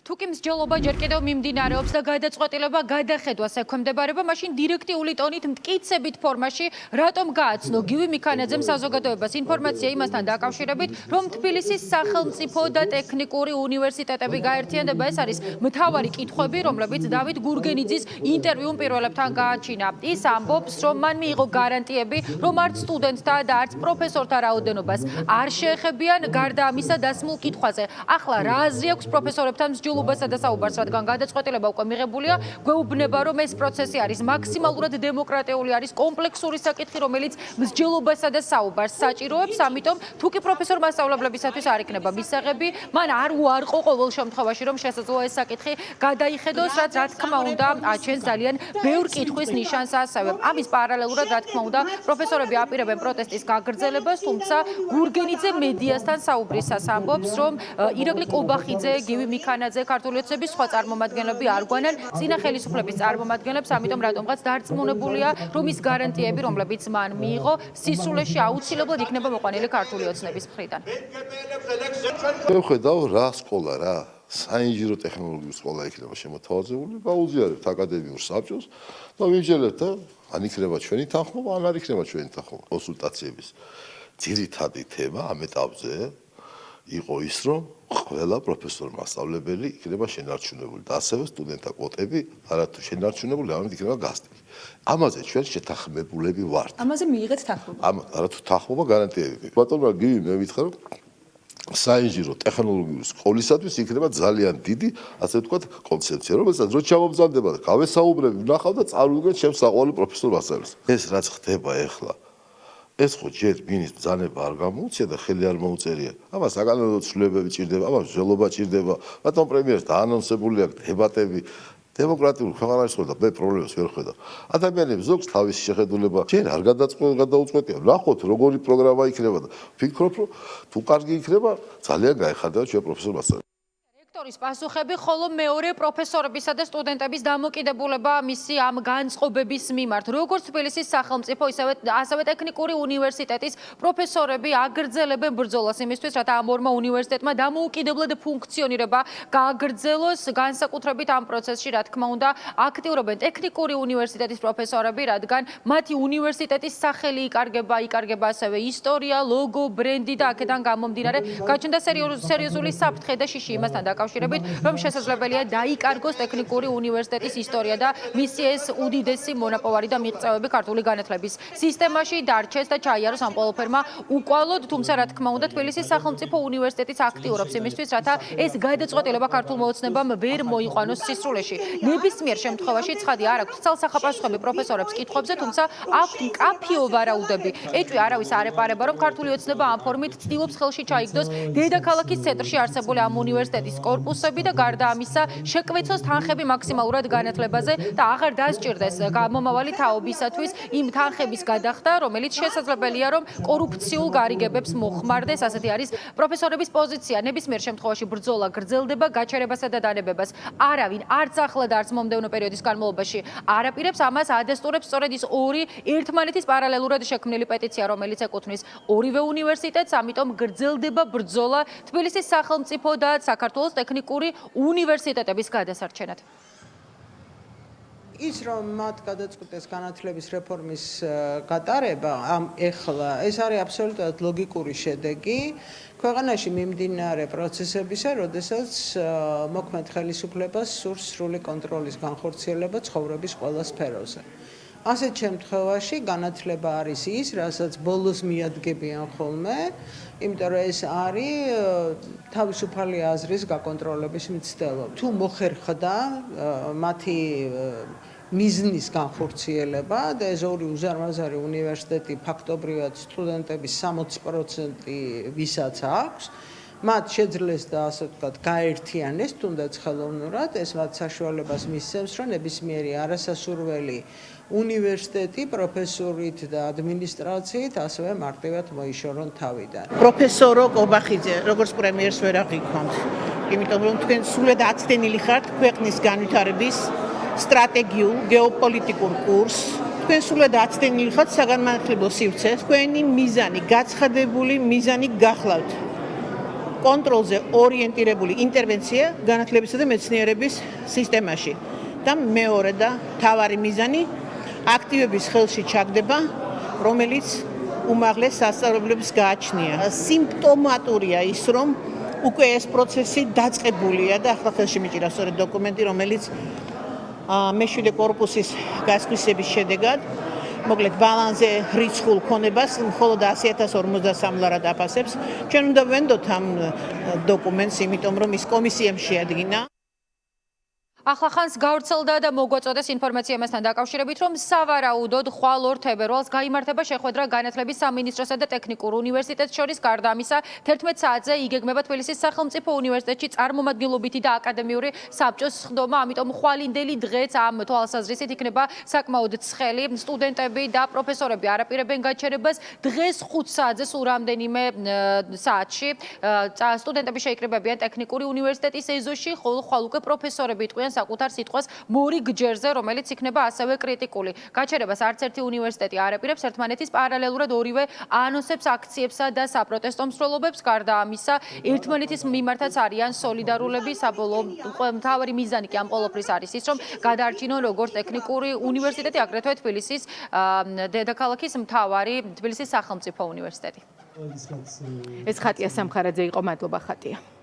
თუ კი მსჯელობა ჯერ კიდევ მიმდინარეობს და გადაწყვეტილება გადახედვას ექვემდებარება, მაშინ დირექტიული ტონით მტკიცებით ფორმაში რატომ გააცნო გივი მიქანაძემ საზოგადოებას ინფორმაცია იმასთან დაკავშირებით, რომ თბილისის სახელმწიფო და ტექნიკური უნივერსიტეტები გაერთიანდება. ეს არის მთავარი კითხვები, რომლებიც დავით გურგენიძის ინტერვიუმ პირველებთან გააჩინა. ის ამბობს, რომ მან მიიღო გარანტიები, რომ არც სტუდენტთა და არც პროფესორთა რაოდენობას არ შეეხებიან, გარდა ამისა დასმულ კითხვაზე. ახლა რა აზრი აქვს პროფესორებთან მსჯელობასა და საუბარს, რადგან გადაწყვეტილება უკვე მიღებულია, გვეუბნება, რომ ეს პროცესი არის მაქსიმალურად დემოკრატიული, არის კომპლექსური საკითხი, რომელიც მსჯელობასა და საუბარს საჭიროებს, ამიტომ თუ კი პროფესორ მასწავლებლებისათვის არ იქნება მისაღები, მან არ უარყო ყოველ შემთხვევაში, რომ შესაძლოა ეს საკითხი გადაიხედოს, რაც რა თქმა უნდა აჩენს ძალიან ბევრ კითხვის ნიშანს ასევე. ამის პარალელურად, რა თქმა უნდა, პროფესორები აპირებენ პროტესტის გაგრძელებას, თუმცა გურგენიძე მედიასთან საუბრისას ამბობს, რომ ირაკლი კობახიძე, გივი მიქანაძე, ქართული ოცნების სხვა წარმომადგენლები არ გვანან წინა ხელისუფლების წარმომადგენლებს, ამიტომ რატომღაც დარწმუნებულია, რომ ის გარანტიები, რომლებიც მან მიიღო, სისულეში აუცილებლად იქნება მოყვანილი ქართული ოცნების მხრიდან. მე ვხედავ რა სკოლა რა საინჟინრო ტექნოლოგიურ სკოლა იქნება შემოთავაზებული, გაუზიარებთ აკადემიურ საბჭოს და ვიმსჯელებთ და ან იქნება ჩვენი თანხმობა, ან არ იქნება ჩვენი თანხმობა. კონსულტაციების ძირითადი თემა ამ ეტაპზე იყო ის, რომ ყველა პროფესორი მასწავლებელი იქნება შენარჩუნებული და ასევე სტუდენტთა კვოტები არათუ შენარჩუნებული, ამით იქნება გასტილი. ამაზე ჩვენ შეთანხმებულები ვართ. ამაზე მიიღეთ თანხმობა. არათუ თანხმობა გარანტიები. ბატონო გივი მე ვითხარ, რომ საინჟინრო ტექნოლოგიური სკოლისათვის იქნება ძალიან დიდი, ასე ვთქვათ, კონცეფცია, რომელსაც რო ჩამომზადდება და გავესაუბრები, ვნახავ და წარუდგენ ჩემს საყვარელ პროფესორ მასწავლებელს. ეს რაც ხდება ახლა, ეს ხო ჯერ მინის ბრძანება არ გამოუწია და ხელი არ მოუწერია. ამას საკანონმდებლო ცვლილებები ჭირდება, ამას მსჯელობა ჭირდება. ბატონ პრემიერს დაანონსებული აქვს დებატები. დემოკრატიული ქვეყანაში და მე პრობლემას ვერ ხედავ. ადამიანებს ზოგს თავისი შეხედულება ჯერ არ გადაუწყვეტია. ნახოთ როგორი პროგრამა იქნება და ვფიქრობ, რომ თუ კარგი იქნება, ძალიან გაიხარდება ჩვენ პროფესორ მასწავლებლებს. რექტორის პასუხები, ხოლო მეორე პროფესორებისა და სტუდენტების დამოკიდებულება მისი ამ განწყობების მიმართ. როგორც თბილისის სახელმწიფო, ასევე ტექნიკური უნივერსიტეტის პროფესორები აგრძელებენ ბრძოლას იმისთვის, რათა ამ ორმა უნივერსიტეტმა დამოუკიდებლად ფუნქციონირება გააგრძელოს, განსაკუთრებით ამ პროცესში, რა თქმა უნდა, აქტიურობენ ტექნიკური უნივერსიტეტის პროფესორები, რადგან მათი უნივერსიტეტის სახელი იკარგება ასევე ისტორია, ლოგო, ბრენდი და აქედან გამომდინარე გაჩნდა სერიოზული საფრთხე და შიში იმასთან დაკავშირებით, რომ შესაძლებელია დაიკარგოს ტექნიკური უნივერსიტეტის ისტორია და მისი ეს უდიდესი მონაპოვარი და მიღწევები ქართული განათლების სისტემაში დარჩეს და ჩაიაროს ამ ყველაფერმა უკვალოდ, თუმცა რა თქმა უნდა თბილისის სახელმწიფო უნივერსიტეტიც აქტიურობს იმისთვის, რათა ეს გადაწყვეტილება ქართულმა ოცნებამ ვერ მოიყვანოს სისრულეში. ნებისმიერ შემთხვევაში ცხადი არ აქვს ცალსახაპასუხები პროფესორებს კითხვებზე, თუმცა აქვთ მკაფიო ვარაუდები. ეჭვი არავის არ ეპარება, რომ ქართული ოცნება ამ ფორმით ცდილობს ხელში ჩაიგდოს დედაქალაქის ცენტრში არსებული ამ უნივერსიტეტის კორპუსები და გარდა ამისა შეკვეცოს თანხები მაქსიმალურად განათლებაზე და აღარ დასჭირდეს მომავალი თაობისათვის იმ თანხების გადახდა, რომელიც შესაძლებელია, რომ კორუფციულ გარიგებებს მოხმარდეს. ასეთი არის პროფესორების პოზიცია. ნებისმიერ შემთხვევაში ბრძოლა გრძელდება, გაჩერებასა და დანებებას არავინ არც ახლა და არც მომდევნო პერიოდის განმავლობაში არ აპირებს. ამას ადესტურებს სწორედ ის ორი ერთმანეთის პარალელურად შექმნილი პეტიცია, რომელიც ეკუთვნის ორივე უნივერსიტეტს, ამიტომ გრძელდება ბრძოლა თბილისის სახელმწიფო და საქართველოს ტექნიკური უნივერსიტეტების გადასარჩენად. ის რომ მათ გადაწყვეტეს განათლების რეფორმის გატარება ეხლა ეს არის აბსოლუტურად ლოგიკური შედეგი ქვეყანაში მიმდინარე პროცესებისა, როდესაც მოქმედ ხელისუფლებას სურს სრული კონტროლის განხორციელება ცხოვრების ყველა სფეროზე. ასეთ შემთხვევაში განათლება არის ის, რასაც ბოლოს მიადგებიან ხოლმე, იმიტომ რომ ეს არის თავისუფალი აზრის გაკონტროლების მცდელობა. თუ მოხერხდა მათი მიზნის განხორციელება და ეს ორი უზარმაზარი უნივერსიტეტი ფაქტობრივად სტუდენტების 60% ვისაც აქვს, მათ შეძლეს და ასე ვთქვათ გაერთიანეს თუნდაც ხელოვნურად, ეს მათ საშუალებას მისცემს, რომ ნებისმიერი არასასურველი უნივერსიტეტი პროფესორით და ადმინისტრაციით ასევე მარტივად მოიშორონ თავიდან. პროფესორო კობახიძე, როგორც პრემიერს ვერ აღიქვამთ, იმიტომ რომ თქვენ სულად აცდენილი ხართ ქვეყნის განვითარების სტრატეგიულ გეოპოლიტიკურ კურსს. თქვენ სულად აცდენილი ხართ საგანმანათლებლო სივრცეს, თქვენი მიზანი, გაცხადებული მიზანი გახლავთ. კონტროლზე ორიენტირებული ინტერვენცია განათლებისა და მეცნიერების სისტემაში. და მეორე და მთავარი მიზანი აქტივების ხელში ჩაგდება, რომელიც უმაღლეს სასწავლებლებს გააჩნია. სიმპტომატურია ის, რომ უკვე ეს პროცესი დაწყებულია და ახლა ხელში მიჭირავს სწორედ დოკუმენტი, რომელიც მეშვიდე კორპუსის გასხვისების შედეგად მოკლედ ბალანსზე რიცხულ ქონებას მხოლოდ 100,053 ლარად აფასებს. ჩვენ უნდა ვენდოთ ამ დოკუმენტს, იმიტომ რომ ის კომისიამ შეადგინა. ახლახანს გავრცელდა და მოგვაწოდეს ინფორმაცია მასთან დაკავშირებით, რომ სავარაუდოდ ხვალ 2 თებერვალს გაიმართება შეხვედრა განათლების სამინისტროსა და ტექნიკურ უნივერსიტეტს შორის. გარდა ამისა, 11 საათზე იგეგმება თბილისის სახელმწიფო უნივერსიტეტში წარმომადგენლობითი და აკადემიური საბჭოს სხდომა, ამიტომ ხვალინდელი დღეც ამ თვალსაზრისით იქნება საკმაოდ ცხელი. სტუდენტები და პროფესორები არაპირებენ გაჩერებას. დღეს 5 საათზე სულ რამდენიმე საათში სტუდენტები შეიკრიბებიან ტექნიკური უნივერსიტეტის ეზოში, ხოლო ხვალ უკვე პროფესორები იტყვიან საკუთარ სიტყვას მორიგ ჯერზე, რომელიც იქნება ასევე კრიტიკული. გაჩერებას არც ერთი უნივერსიტეტი არ აპირებს, ერთმანეთის პარალელურად ორივე ანონსებს აქციებსა და საპროტესტო მსვლელობებს. გარდა ამისა, ერთმანეთის მიმართაც არიან სოლიდარულები. საბოლოო მთავარი მიზანი კი ამ ყოველფრის არის ის, რომ გადაარჩინონ როგორც ტექნიკური უნივერსიტეტი, აგრეთვე თბილისის დედაქალაქის მთავარი თბილისის სახელმწიფო უნივერსიტეტი. ეს ხატია სამხარაძე იყო, მადლობა ხატია.